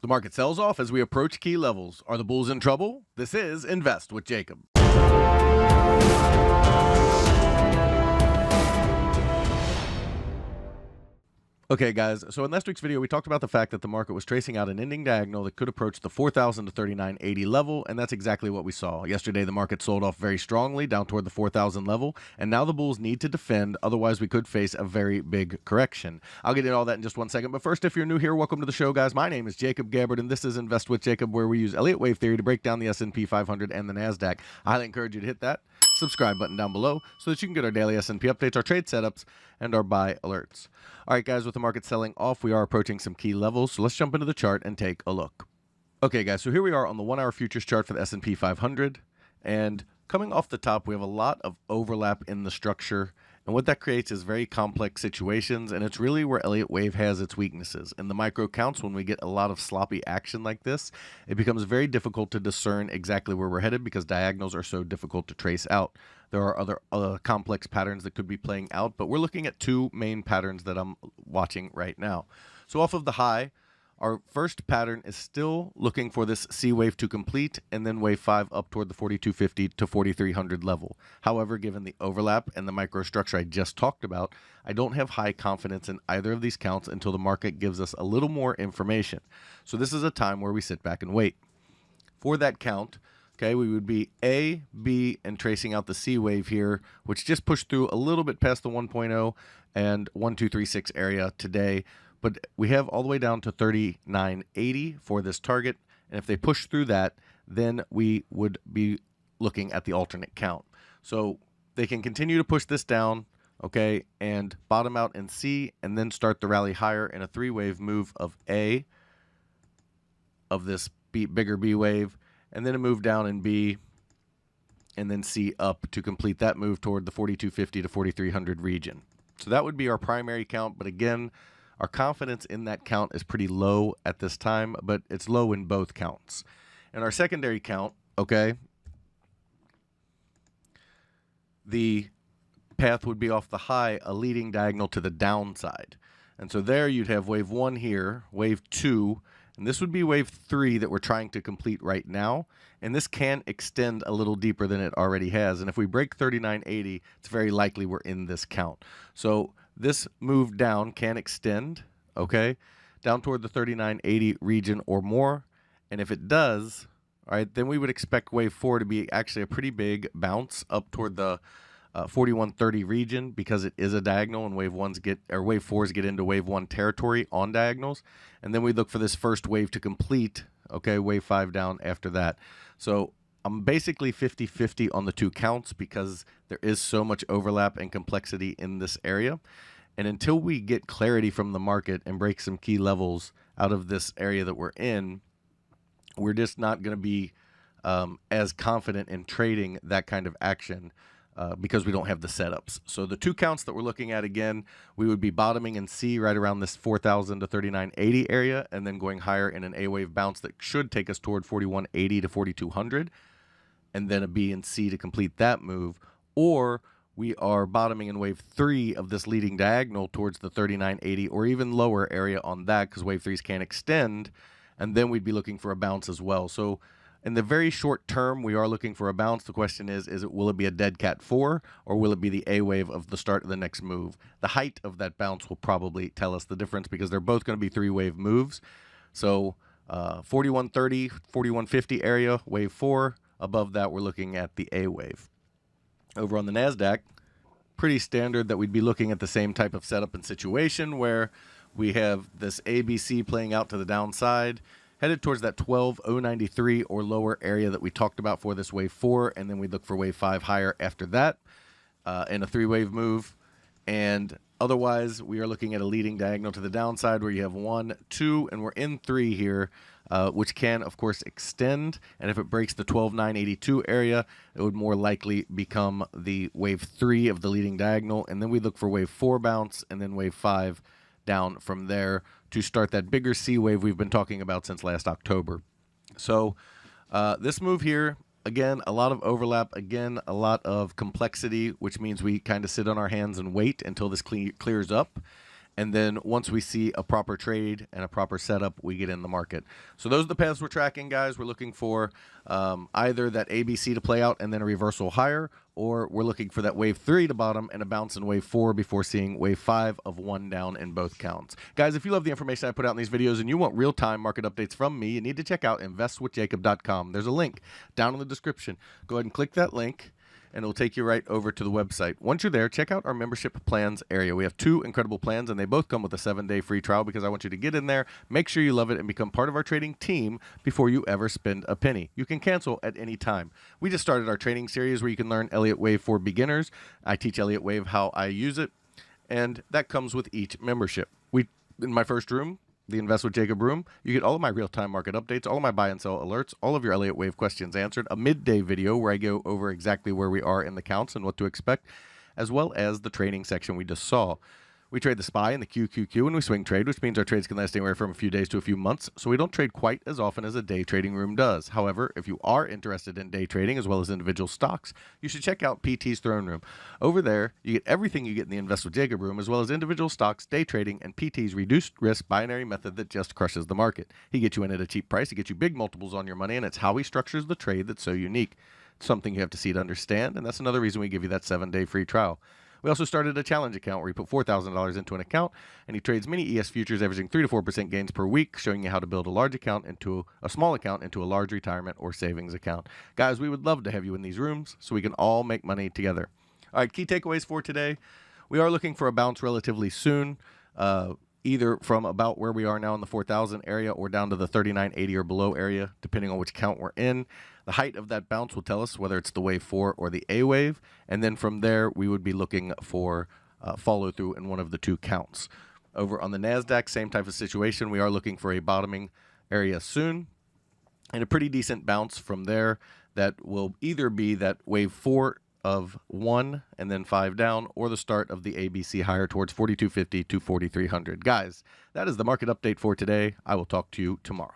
The market sells off as we approach key levels. Are the bulls in trouble? This is Invest with Jacob. Okay, guys, so in last week's video, we talked about the fact that the market was tracing out an ending diagonal that could approach the 4,000 to 39.80 level, and that's exactly what we saw. Yesterday, the market sold off very strongly down toward the 4,000 level, and now the bulls need to defend, otherwise we could face a very big correction. I'll get into all that in just one second, but first, if you're new here, welcome to the show, guys. My name is Jacob Gabbard, and this is Invest with Jacob, where we use Elliott Wave Theory to break down the SP 500 and the NASDAQ. I highly encourage you to hit that subscribe button down below so that you can get our daily S&P updates, our trade setups, and our buy alerts. All right, guys, with the market selling off, we are approaching some key levels, so let's jump into the chart and take a look. Okay, guys, so here we are on the 1-hour futures chart for the S&P 500, and coming off the top, we have a lot of overlap in the structure, and what that creates is very complex situations, and it's really where Elliott Wave has its weaknesses. In the micro counts, when we get a lot of sloppy action like this, it becomes very difficult to discern exactly where we're headed because diagonals are so difficult to trace out. There are other complex patterns that could be playing out, but we're looking at two main patterns that I'm watching right now. So off of the high, our first pattern is still looking for this C wave to complete and then wave 5 up toward the 4250 to 4300 level. However, given the overlap and the microstructure I just talked about, I don't have high confidence in either of these counts until the market gives us a little more information. So this is a time where we sit back and wait. For that count, okay, we would be A, B, and tracing out the C wave here, which just pushed through a little bit past the 1.0 and 1236 area today. But we have all the way down to 39.80 for this target. And if they push through that, then we would be looking at the alternate count. So they can continue to push this down, okay, and bottom out in C, and then start the rally higher in a three-wave move of A, of this bigger B wave, and then a move down in B, and then C up to complete that move toward the 4250 to 4300 region. So that would be our primary count, but again, our confidence in that count is pretty low at this time, but it's low in both counts. And our secondary count, okay, the path would be off the high, a leading diagonal to the downside. And so there you'd have wave 1 here, wave 2, and this would be wave 3 that we're trying to complete right now. And this can extend a little deeper than it already has. And if we break 39.80, it's very likely we're in this count. So this move down can extend, okay, down toward the 39.80 region or more. And if it does, all right, then we would expect wave 4 to be actually a pretty big bounce up toward the 4130 region because it is a diagonal and wave 4s get into wave 1 territory on diagonals. And then we look for this first wave to complete, okay, wave 5 down after that. So I'm basically 50-50 on the two counts because there is so much overlap and complexity in this area. And until we get clarity from the market and break some key levels out of this area that we're in, we're just not going to be as confident in trading that kind of action because we don't have the setups. So the two counts that we're looking at, again, we would be bottoming in C right around this 4,000 to 39.80 area and then going higher in an A wave bounce that should take us toward 41.80 to 4,200 and then a B and C to complete that move. Or we are bottoming in wave 3 of this leading diagonal towards the 39.80 or even lower area on that because wave 3s can extend, and then we'd be looking for a bounce as well. So in the very short term, we are looking for a bounce. The question is will it be a dead cat 4 or will it be the A wave of the start of the next move? The height of that bounce will probably tell us the difference because they're both going to be 3-wave moves. So 4130, 4150 area, wave 4. Above that, we're looking at the A wave. Over on the NASDAQ, pretty standard that we'd be looking at the same type of setup and situation where we have this ABC playing out to the downside, headed towards that 12,093 or lower area that we talked about for this wave 4, and then we look for wave 5 higher after that in a 3-wave move. And otherwise, we are looking at a leading diagonal to the downside where you have 1, 2, and we're in 3 here, which can, of course, extend. And if it breaks the 12,982 area, it would more likely become the wave 3 of the leading diagonal. And then we look for wave 4 bounce and then wave 5 down from there to start that bigger C wave we've been talking about since last October. So this move here, again, a lot of overlap, again, a lot of complexity, which means we kind of sit on our hands and wait until this clears up. And then once we see a proper trade and a proper setup, we get in the market. So those are the paths we're tracking, guys. We're looking for either that ABC to play out and then a reversal higher, or we're looking for that wave 3 to bottom and a bounce in wave 4 before seeing wave 5 of 1 down in both counts. Guys, if you love the information I put out in these videos and you want real-time market updates from me, you need to check out investwithjacob.com. There's a link down in the description. Go ahead and click that link, and it'll take you right over to the website. Once you're there, check out our membership plans area. We have 2 incredible plans, and they both come with a 7-day free trial because I want you to get in there, make sure you love it, and become part of our trading team before you ever spend a penny. You can cancel at any time. We just started our training series where you can learn Elliott Wave for beginners. I teach Elliott Wave how I use it, and that comes with each membership. In my first room, the Invest with Jacob room, you get all of my real-time market updates, all of my buy and sell alerts, all of your Elliott Wave questions answered, a midday video where I go over exactly where we are in the counts and what to expect, as well as the trading section we just saw. We trade the SPY and the QQQ, and we swing trade, which means our trades can last anywhere from a few days to a few months, so we don't trade quite as often as a day trading room does. However, if you are interested in day trading as well as individual stocks, you should check out PT's Throne Room. Over there, you get everything you get in the Invest with Jacob room, as well as individual stocks, day trading, and PT's reduced risk binary method that just crushes the market. He gets you in at a cheap price, he gets you big multiples on your money, and it's how he structures the trade that's so unique. It's something you have to see to understand, and that's another reason we give you that 7-day free trial. We also started a challenge account where you put $4,000 into an account, and he trades mini ES futures averaging 3 to 4% gains per week, showing you how to build a large account into a small account into a large retirement or savings account. Guys, we would love to have you in these rooms so we can all make money together. All right, key takeaways for today. We are looking for a bounce relatively soon, either from about where we are now in the 4,000 area or down to the 3980 or below area, depending on which count we're in. The height of that bounce will tell us whether it's the wave 4 or the A wave, and then from there we would be looking for follow through in one of the 2 counts. Over on the NASDAQ, same type of situation. We are looking for a bottoming area soon and a pretty decent bounce from there that will either be that wave 4 of 1 and then 5 down, or the start of the ABC higher towards 4250 to 4300. Guys, that is the market update for today. I will talk to you tomorrow.